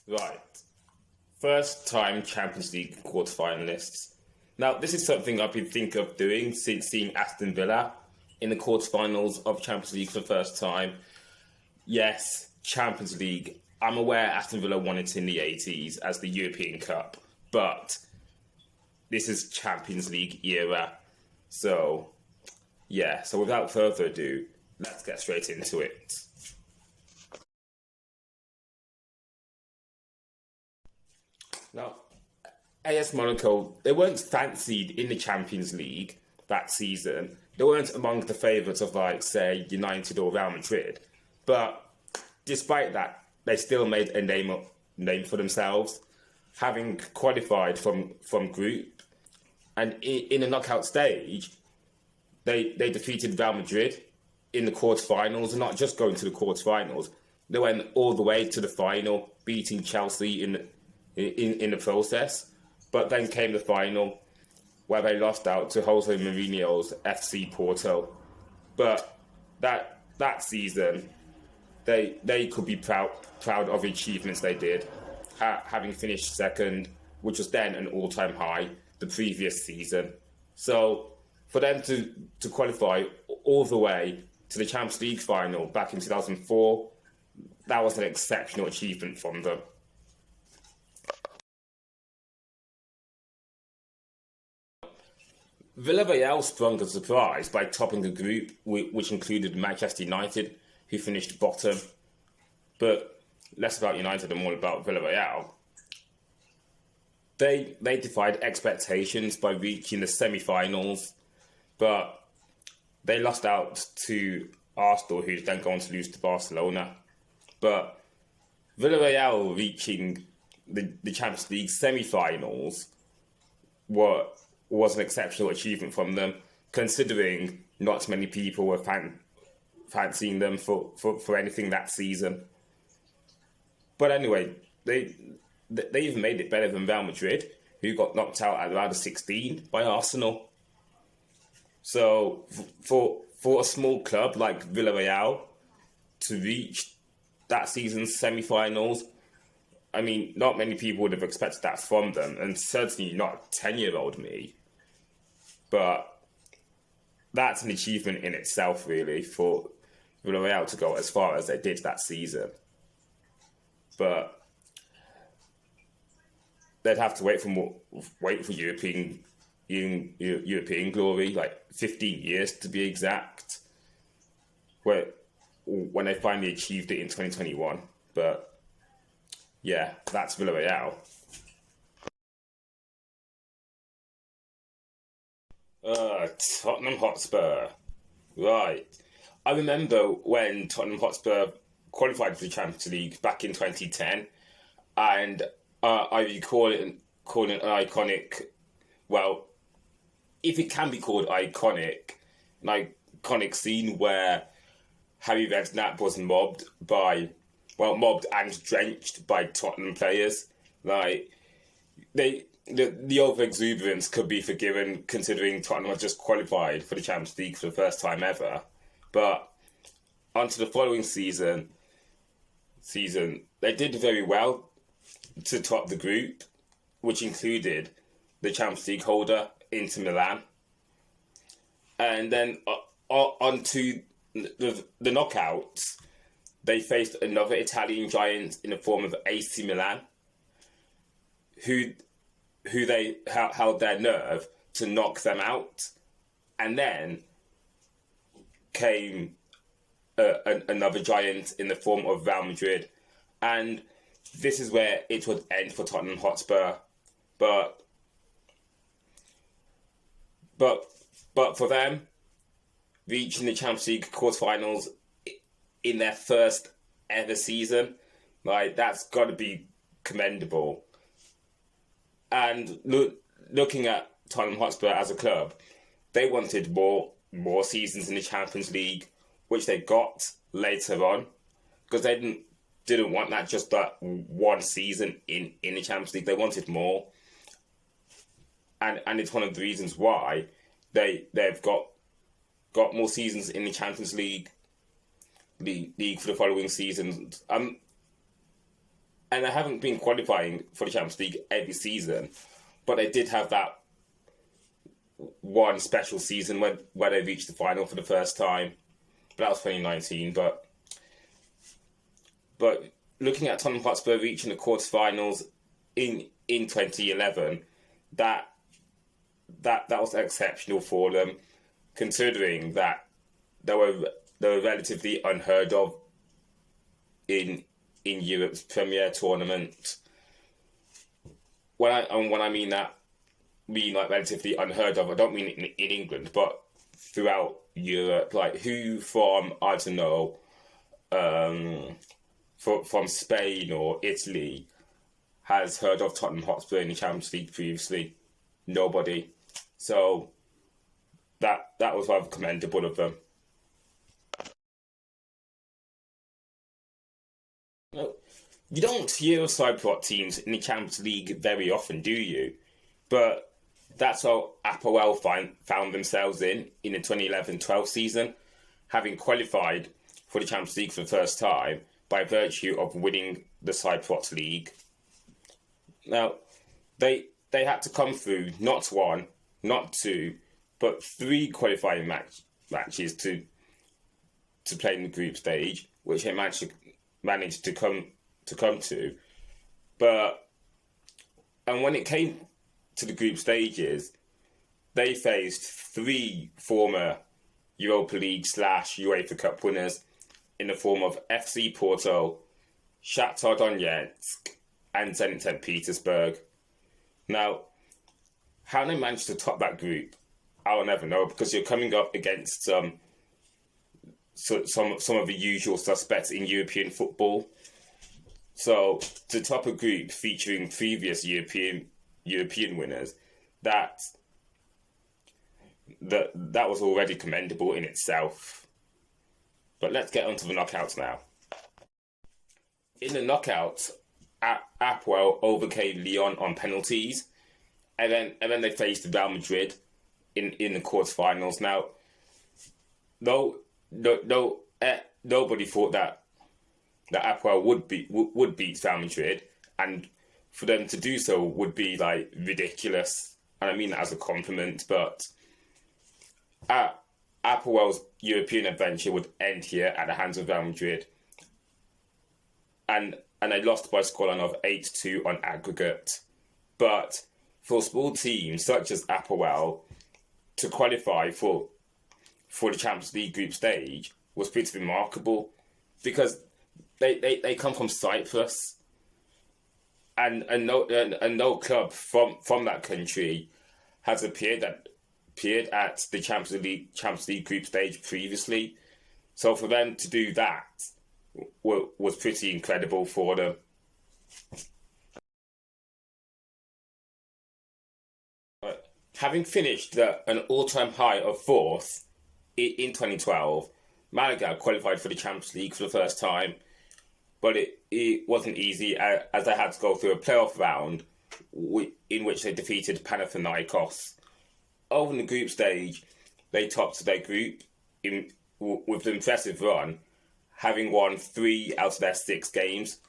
Right. First time Champions League quarter-finalists. Now, this is something I've been thinking of doing since seeing Aston Villa in the quarter-finals of Champions League for the first time. Yes, Champions League. I'm aware Aston Villa won it in the 80s as the European Cup, but this is Champions League era. So, yeah, so without further ado, let's get straight into it. Now, AS Monaco, they weren't fancied in the Champions League that season. They weren't among the favourites of, like, say, United or Real Madrid. But despite that, they still made a name for themselves, having qualified from group. And in the knockout stage, they defeated Real Madrid in the quarterfinals, and not just going to the quarterfinals. They went all the way to the final, beating Chelsea in the process. But then came the final, where they lost out to Jose Mourinho's FC Porto. But that season, they could be proud of the achievements they did, having finished second, which was then an all-time high the previous season. So for them to qualify all the way to the Champions League final back in 2004, that was an exceptional achievement from them. Villarreal sprung a surprise by topping the group, which included Manchester United, who finished bottom. But less about United and more about Villarreal. They defied expectations by reaching the semi-finals, but they lost out to Arsenal, who's then going to lose to Barcelona. But Villarreal reaching the Champions League semi-finals was an exceptional achievement from them, considering not many people were fancying them for anything that season. But anyway, they even made it better than Real Madrid, who got knocked out at the round of 16 by Arsenal. So for a small club like Villarreal to reach that season's semi-finals, I mean, not many people would have expected that from them, and certainly not 10-year-old me. But that's an achievement in itself, really, for Villarreal to go as far as they did that season. But they'd have to wait for European glory, like 15 years to be exact, when they finally achieved it in 2021. But yeah, that's Villarreal. Tottenham Hotspur. Right. I remember when Tottenham Hotspur qualified for the Champions League back in 2010, and I recall it an iconic, well, if it can be called iconic, an iconic scene where Harry Redknapp was mobbed and drenched by Tottenham players. Like, the over exuberance could be forgiven considering Tottenham had just qualified for the Champions League for the first time ever. But onto the following season, they did very well to top the group, which included the Champions League holder, Inter Milan. And then onto the knockouts, they faced another Italian giant in the form of AC Milan, who they held their nerve to knock them out. And then came another giant in the form of Real Madrid. And this is where it would end for Tottenham Hotspur. But for them, reaching the Champions League quarterfinals in their first ever season, like, that's got to be commendable. And looking at Tottenham Hotspur as a club, they wanted more seasons in the Champions League, which they got later on, because they didn't want that just that one season in the Champions League. They wanted more, and it's one of the reasons why they've got more seasons in the Champions League, the league for the following seasons. and they haven't been qualifying for the Champions League every season, but they did have that one special season where they reached the final for the first time. But that was 2019. But looking at Tottenham Hotspur reaching the quarterfinals in 2011, that was exceptional for them, considering that they were relatively unheard of in Europe's Premier tournament. When I mean that, like relatively unheard of, I don't mean in England, but throughout Europe. Like, who from, I don't know, from Spain or Italy has heard of Tottenham Hotspur in the Champions League previously? Nobody. So that was rather commendable of them. You don't hear of Cypriot teams in the Champions League very often, do you? But that's how Apoel found themselves in the 2011-12 season, having qualified for the Champions League for the first time by virtue of winning the Cypriot League. Now, they had to come through not one, not two, but three qualifying matches to play in the group stage, which they managed to come to. And when it came to the group stages, they faced three former Europa League / UEFA Cup winners in the form of FC Porto, Shakhtar Donetsk, and Zenit St. Petersburg. Now, how they managed to top that group, I'll never know, because you're coming up against some of the usual suspects in European football. So to top a group featuring previous European winners, that was already commendable in itself. But let's get onto the knockouts now. In the knockouts, Apoel overcame Lyon on penalties, and then they faced Real Madrid in the quarterfinals. Now, nobody thought that Apoel would beat Real Madrid, and for them to do so would be like ridiculous. And I mean that as a compliment, but Apoel's European adventure would end here at the hands of Real Madrid. And they lost by a scoreline of 8-2 on aggregate. But for small teams such as Apoel to qualify for the Champions League group stage was pretty remarkable, because they come from Cyprus, and no club from that country has appeared at the Champions League group stage previously. So for them to do that was pretty incredible for them. Having finished an all-time high of fourth in 2012, Malaga qualified for the Champions League for the first time, but it wasn't easy, as they had to go through a playoff round in which they defeated Panathinaikos. Over in the group stage, they topped their group with an impressive run, having won 3 out of their 6 games,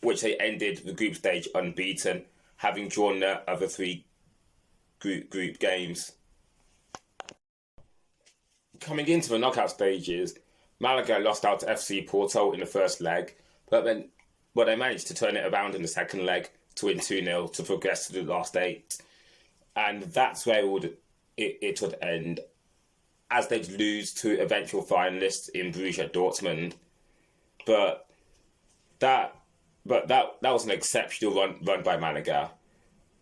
which they ended the group stage unbeaten, having drawn their other 3 group games. Coming into the knockout stages, Malaga lost out to FC Porto in the first leg, but they managed to turn it around in the second leg to win 2-0 to progress to the last 8. And that's where it would end, as they'd lose to eventual finalists in Borussia Dortmund. But that was an exceptional run by Malaga.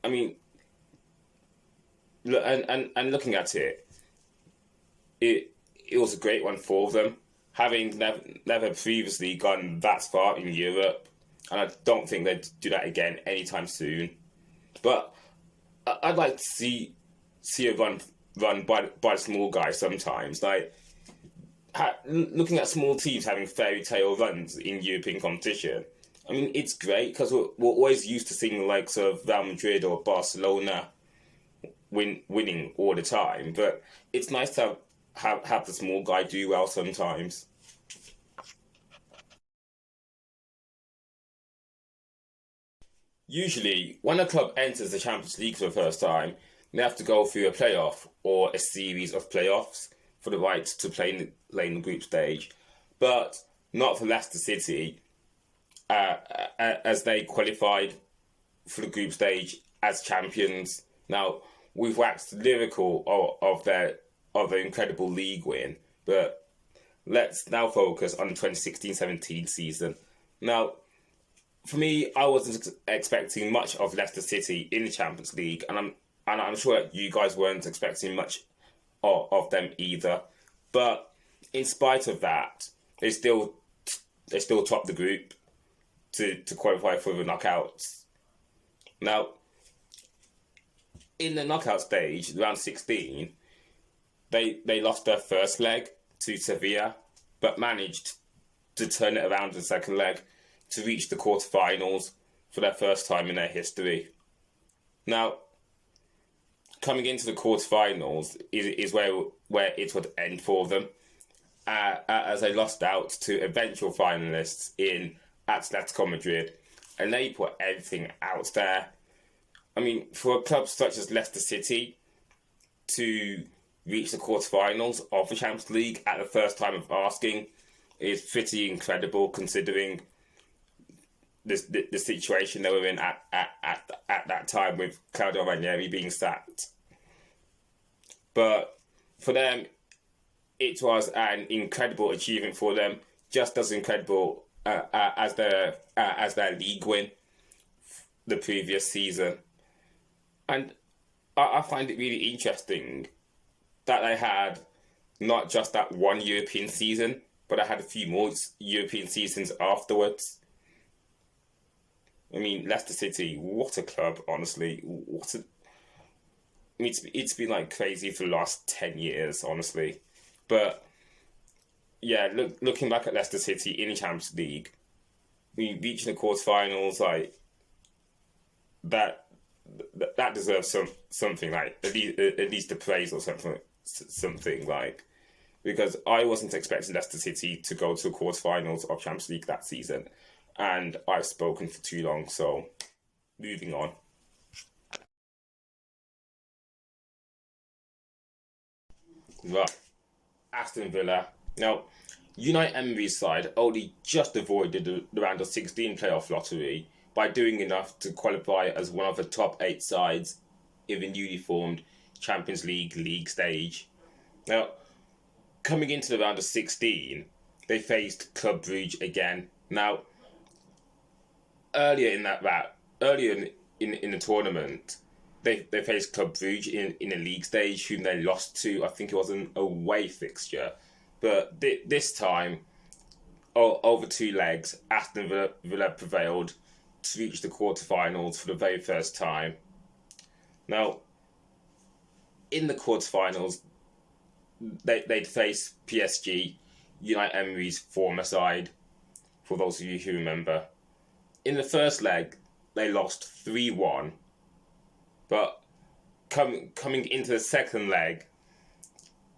I mean, and looking at it was a great one for them, having never previously gone that far in Europe, and I don't think they'd do that again anytime soon. But I'd like to see a run by small guys sometimes. Like, looking at small teams having fairy tale runs in European competition, I mean, it's great, because we're always used to seeing the likes of Real Madrid or Barcelona winning all the time. But it's nice to have the small guy do well sometimes. Usually, when a club enters the Champions League for the first time, they have to go through a playoff or a series of playoffs for the right to play in the group stage. But not for Leicester City, as they qualified for the group stage as champions. Now, we've waxed lyrical of their incredible league win, but let's now focus on the 2016-17 season. Now, for me, I wasn't expecting much of Leicester City in the Champions League, and I'm sure you guys weren't expecting much of them either. But in spite of that, they still topped the group to qualify for the knockouts. Now, in the knockout stage, round 16, they lost their first leg to Sevilla, but managed to turn it around in the second leg to reach the quarter-finals for their first time in their history. Now, coming into the quarter-finals is where it would end for them, as they lost out to eventual finalists in Atletico Madrid, and they put everything out there. I mean, for a club such as Leicester City to reach the quarterfinals of the Champions League at the first time of asking is pretty incredible, considering the situation they were in at that time with Claudio Ranieri being sacked. But for them, it was an incredible achievement for them, just as incredible as their league win the previous season. And I find it really interesting that they had not just that one European season, but I had a few more European seasons afterwards. I mean, Leicester City, what a club, honestly. It's been like crazy for the last 10 years, honestly. But yeah, looking back at Leicester City in the Champions League, reaching the quarterfinals, like that deserves something, like at least a praise or something like, because I wasn't expecting Leicester City to go to the quarterfinals of Champions League that season, and I've spoken for too long, so moving on. Right, Aston Villa. Now, Unai Emery's side only just avoided the round of 16 playoff lottery by doing enough to qualify as one of the top 8 sides in the newly formed Champions League stage. Now, coming into the round of 16, they faced Club Brugge again. Now, earlier in the tournament, they faced Club Brugge in a league stage, whom they lost to. I think it was an away fixture. But this time, over 2 legs, Aston Villa prevailed to reach the quarterfinals for the very first time. Now, in the quarterfinals, they'd face PSG, Unai Emery's former side, for those of you who remember. In the first leg, they lost 3-1, but coming into the second leg,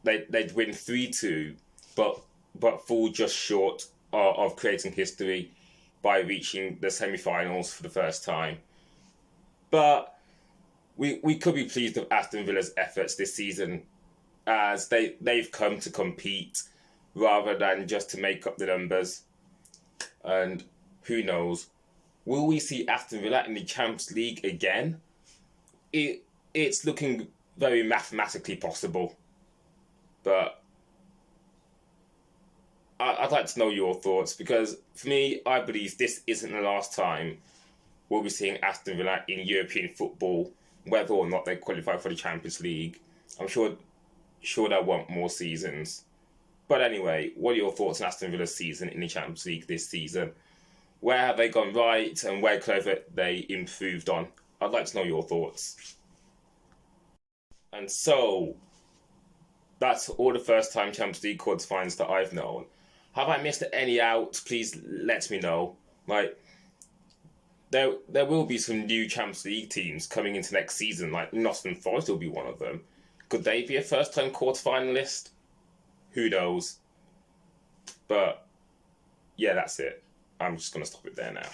they'd win 3-2, but fall just short of creating history by reaching the semi-finals for the first time. But we could be pleased with Aston Villa's efforts this season, as they've come to compete rather than just to make up the numbers. And who knows, will we see Aston Villa in the Champions League again? It's looking very mathematically possible. But I'd like to know your thoughts, because for me, I believe this isn't the last time we'll be seeing Aston Villa in European football, whether or not they qualify for the Champions League. I'm sure they'll want more seasons. But anyway, what are your thoughts on Aston Villa's season in the Champions League this season? Where have they gone right, and where could they improved on? I'd like to know your thoughts. And so, that's all the first-time Champions League quarterfinals that I've known. Have I missed any out? Please let me know. Like, there will be some new Champions League teams coming into next season. Like, Nottingham Forest will be one of them. Could they be a first-time quarterfinalist? Who knows? But yeah, that's it. I'm just going to stop it there now.